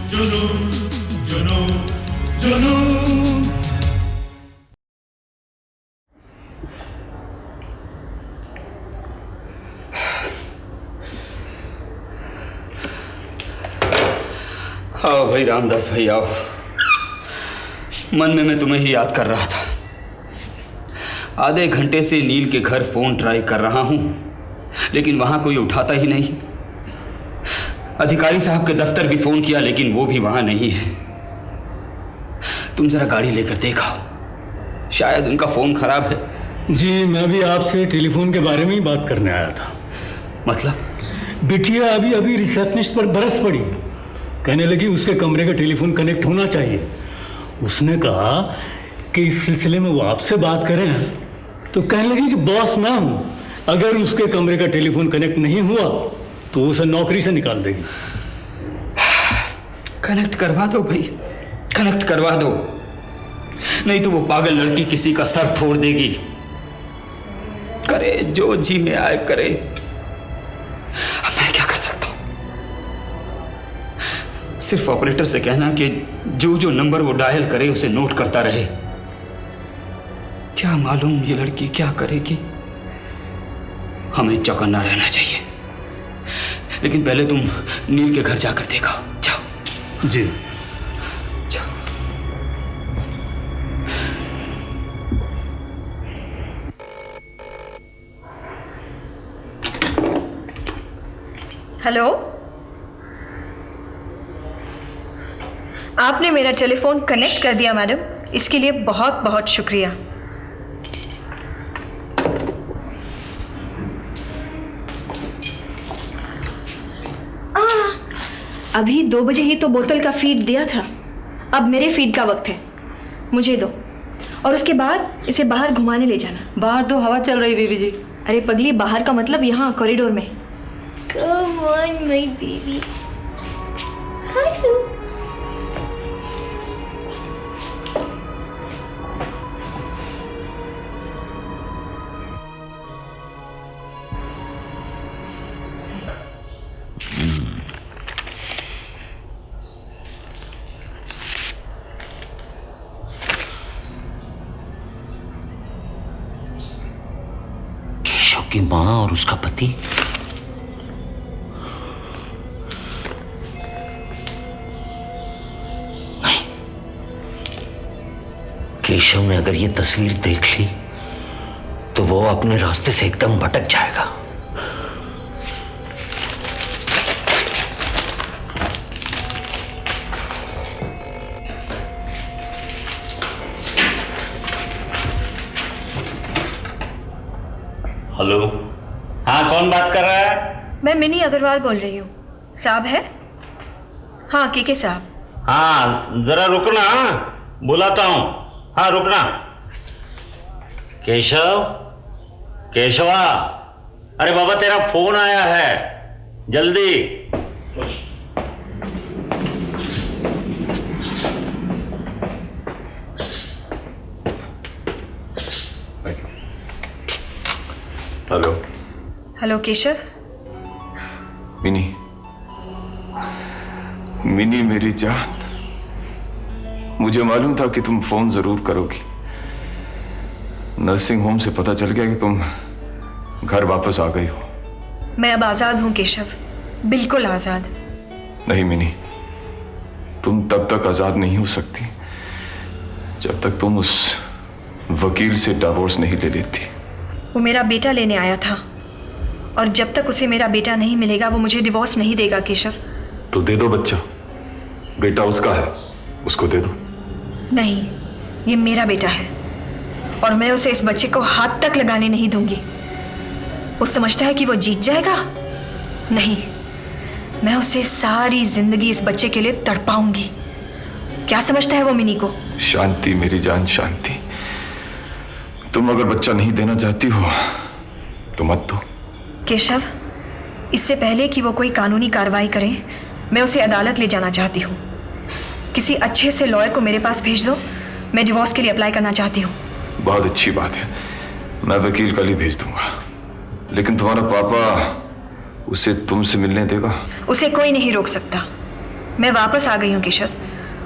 जुनून जुनून जुनून। आओ भाई रामदास भाई आओ। मन में मैं तुम्हें ही याद कर रहा था। आधे घंटे से नील के घर फोन ट्राई कर रहा हूं, लेकिन वहां कोई उठाता ही नहीं। अधिकारी साहब के दफ्तर भी फोन किया, लेकिन वो भी वहां नहीं है। तुम जरा गाड़ी लेकर देखो, शायद उनका फोन खराब है। जी मैं भी आपसे टेलीफोन के बारे में ही बात करने आया था। मतलब? बिटिया अभी अभी रिसेप्शनिस्ट पर बरस पड़ी, कहने लगी उसके कमरे का टेलीफोन कनेक्ट होना चाहिए। उसने कहा कि इस सिलसिले में वो आपसे बात करें, तो कहने लगी कि बॉस मैं हूं, अगर उसके कमरे का टेलीफोन कनेक्ट नहीं हुआ तो उसे नौकरी से निकाल देगी। कनेक्ट करवा दो भाई, कनेक्ट करवा दो, नहीं तो वो पागल लड़की किसी का सर फोड़ देगी। करे जो जी में आए करे, अब मैं क्या कर सकता हूं? सिर्फ ऑपरेटर से कहना कि जो जो नंबर वो डायल करे उसे नोट करता रहे। क्या मालूम ये लड़की क्या करेगी। हमें चौकन्ना रहना चाहिए। लेकिन पहले तुम नील के घर जाकर देखो। जाओ। जी जाओ। हेलो, आपने मेरा टेलीफोन कनेक्ट कर दिया मैडम, इसके लिए बहुत बहुत शुक्रिया। अभी 2 बजे ही तो बोतल का फीड दिया था, अब मेरे फीड का वक्त है, मुझे दो। और उसके बाद इसे बाहर घुमाने ले जाना। बाहर तो हवा चल रही बीबी जी। अरे पगली, बाहर का मतलब यहाँ कॉरिडोर में। Come on, my baby. Hello. Keshav की माँ और उसका पति नहीं। केशव ने अगर ये तस्वीर देख ली तो वो अपने रास्ते से एकदम भटक जाएगा। हेलो, हाँ कौन बात कर रहा है? मैं मिनी अग्रवाल बोल रही हूँ। साहब है? हाँ के साहब। हाँ जरा रुकना, बुलाता हूँ। हाँ रुकना। केशव, केशवा, अरे बाबा तेरा फोन आया है, जल्दी। Hello. Hello Keshav. Mini, mini मेरी जान, मुझे मालूम था कि तुम फोन जरूर करोगी। नर्सिंग होम से पता चल गया कि तुम घर वापस आ गई हो। मैं अब आज़ाद हूँ केशव, बिल्कुल आज़ाद। नहीं मिनी, तुम तब तक आजाद नहीं हो सकती जब तक तुम उस वकील से डिवोर्स नहीं ले लेती। वो मेरा बेटा लेने आया था, और जब तक उसे मेरा बेटा नहीं मिलेगा वो मुझे डिवोर्स नहीं देगा केशव। तो दे दो बच्चा, बेटा उसका है, उसको दे दो। नहीं, ये मेरा बेटा है और मैं उसे इस बच्चे को हाथ तक लगाने नहीं दूंगी। वो समझता है कि वो जीत जाएगा। नहीं, मैं उसे सारी जिंदगी इस बच्चे के लिए तड़पाऊंगी। क्या समझता है वो मिनी को? शांति मेरी जान, शांति। तुम अगर बच्चा नहीं देना चाहती हो तो मत दो। केशव, इससे पहले कि वो कोई कानूनी कार्रवाई करे, मैं उसे अदालत ले जाना चाहती हूँ। किसी अच्छे से लॉयर को मेरे पास भेज दो, मैं डिवोर्स के लिए अप्लाई करना चाहती हूँ। बहुत अच्छी बात है, मैं वकील कल ही भेज दूंगा। लेकिन तुम्हारा पापा उसे तुमसे मिलने देगा? उसे कोई नहीं रोक सकता। मैं वापस आ गई हूँ किशोर,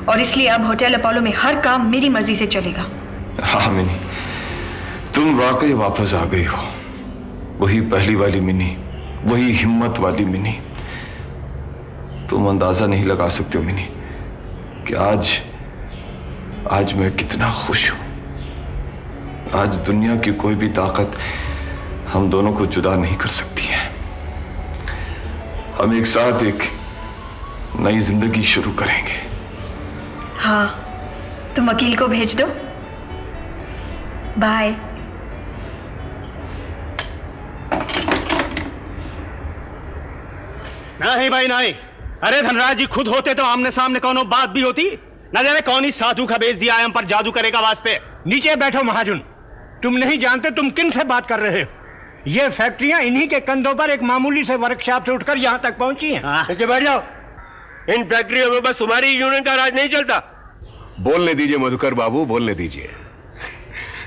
और इसलिए अब होटल अपोलो में हर काम मेरी मर्जी से चलेगा। हाँ मिनी, तुम वाकई वापस आ गई हो। वही पहली वाली मिनी, वही हिम्मत वाली मिनी। तुम अंदाजा नहीं लगा सकते हो मिनी कि आज मैं कितना खुश हूं। आज दुनिया की कोई भी ताकत हम दोनों को जुदा नहीं कर सकती है। हम एक साथ एक नई जिंदगी शुरू करेंगे। हाँ, तुम वकील को भेज दो। बाय। नहीं भाई नहीं। अरे धनराज जी खुद होते तो आमने सामने कोनो बात भी होती। न जाने कौन ही साधु का बेच दिया है हम पर जादू करेगा वास्ते। नीचे बैठो महाजन, तुम नहीं जानते तुम किन से बात कर रहे हो। ये फैक्ट्रियां इन्हीं के कंधों पर एक मामूली से वर्कशॉप से उठकर यहाँ तक पहुंची हैं। नीचे बैठ जाओ। इन फैक्ट्रियों में बस तुम्हारी यूनियन का राज नहीं चलता। बोलने दीजिए मधुकर बाबू, बोलने दीजिए।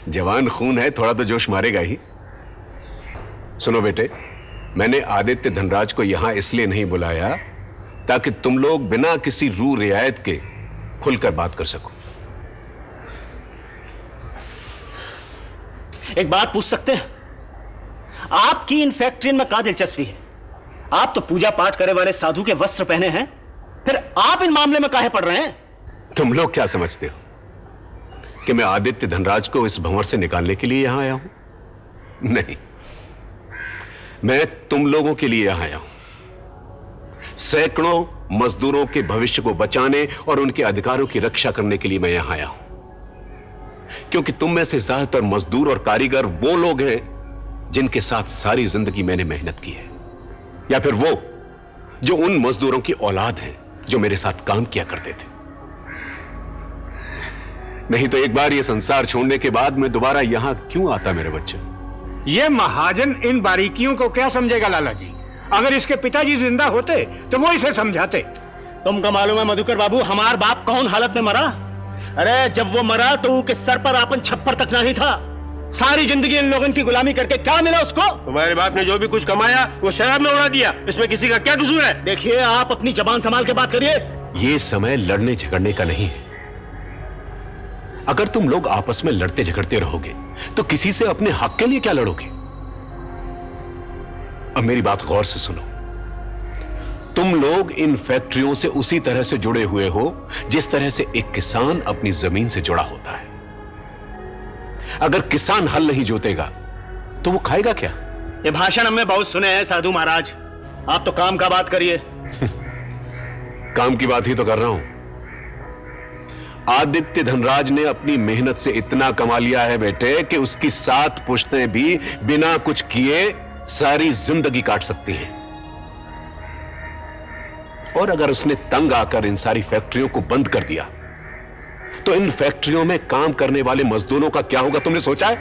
जवान खून है, थोड़ा तो जोश मारेगा ही। सुनो बेटे, मैंने आदित्य धनराज को यहां इसलिए नहीं बुलाया ताकि तुम लोग बिना किसी रू रियायत के खुलकर बात कर सको। एक बात पूछ सकते हैं? आपकी इन फैक्ट्री में क्या दिलचस्पी है? आप तो पूजा पाठ करे वाले साधु के वस्त्र पहने हैं, फिर आप इन मामले में काहे पड़ रहे हैं? तुम लोग क्या समझते हो कि मैं आदित्य धनराज को इस भंवर से निकालने के लिए यहां आया हूं? नहीं, मैं तुम लोगों के लिए यहां आया हूं। सैकड़ों मजदूरों के भविष्य को बचाने और उनके अधिकारों की रक्षा करने के लिए मैं यहां आया हूं। क्योंकि तुम में से ज्यादातर मजदूर और कारीगर वो लोग हैं जिनके साथ सारी जिंदगी मैंने मेहनत की है, या फिर वो जो उन मजदूरों की औलाद हैं जो मेरे साथ काम किया करते थे। नहीं तो एक बार ये संसार छोड़ने के बाद मैं दोबारा यहां क्यों आता मेरे बच्चे? ये महाजन इन बारीकियों को क्या समझेगा लाला जी? अगर इसके पिताजी जिंदा होते तो वो इसे समझाते। तुमको मालूम है मधुकर बाबू, हमार बाप कौन हालत में मरा? अरे जब वो मरा तो उसके सर पर आपन छप्पर तक नहीं था। सारी जिंदगी इन लोगों की गुलामी करके क्या मिला उसको? तुम्हारे बाप ने जो भी कुछ कमाया वो शराब में उड़ा दिया। इसमें किसी का क्या कसूर है? देखिए, आप अपनी जबान संभाल के बात करिए। ये समय लड़ने झगड़ने का नहीं है। अगर तुम लोग आपस में लड़ते झगड़ते रहोगे तो किसी से अपने हक के लिए क्या लड़ोगे? अब मेरी बात गौर से सुनो। तुम लोग इन फैक्ट्रियों से उसी तरह से जुड़े हुए हो जिस तरह से एक किसान अपनी जमीन से जुड़ा होता है। अगर किसान हल नहीं जोतेगा तो वो खाएगा क्या? ये भाषण हमने बहुत सुने हैं साधु महाराज, आप तो काम का बात करिए। काम की बात ही तो कर रहा हूं। आदित्य धनराज ने अपनी मेहनत से इतना कमा लिया है बेटे कि उसकी 7 पुश्तें भी बिना कुछ किए सारी जिंदगी काट सकती हैं। और अगर उसने तंग आकर इन सारी फैक्ट्रियों को बंद कर दिया तो इन फैक्ट्रियों में काम करने वाले मजदूरों का क्या होगा, तुमने सोचा है?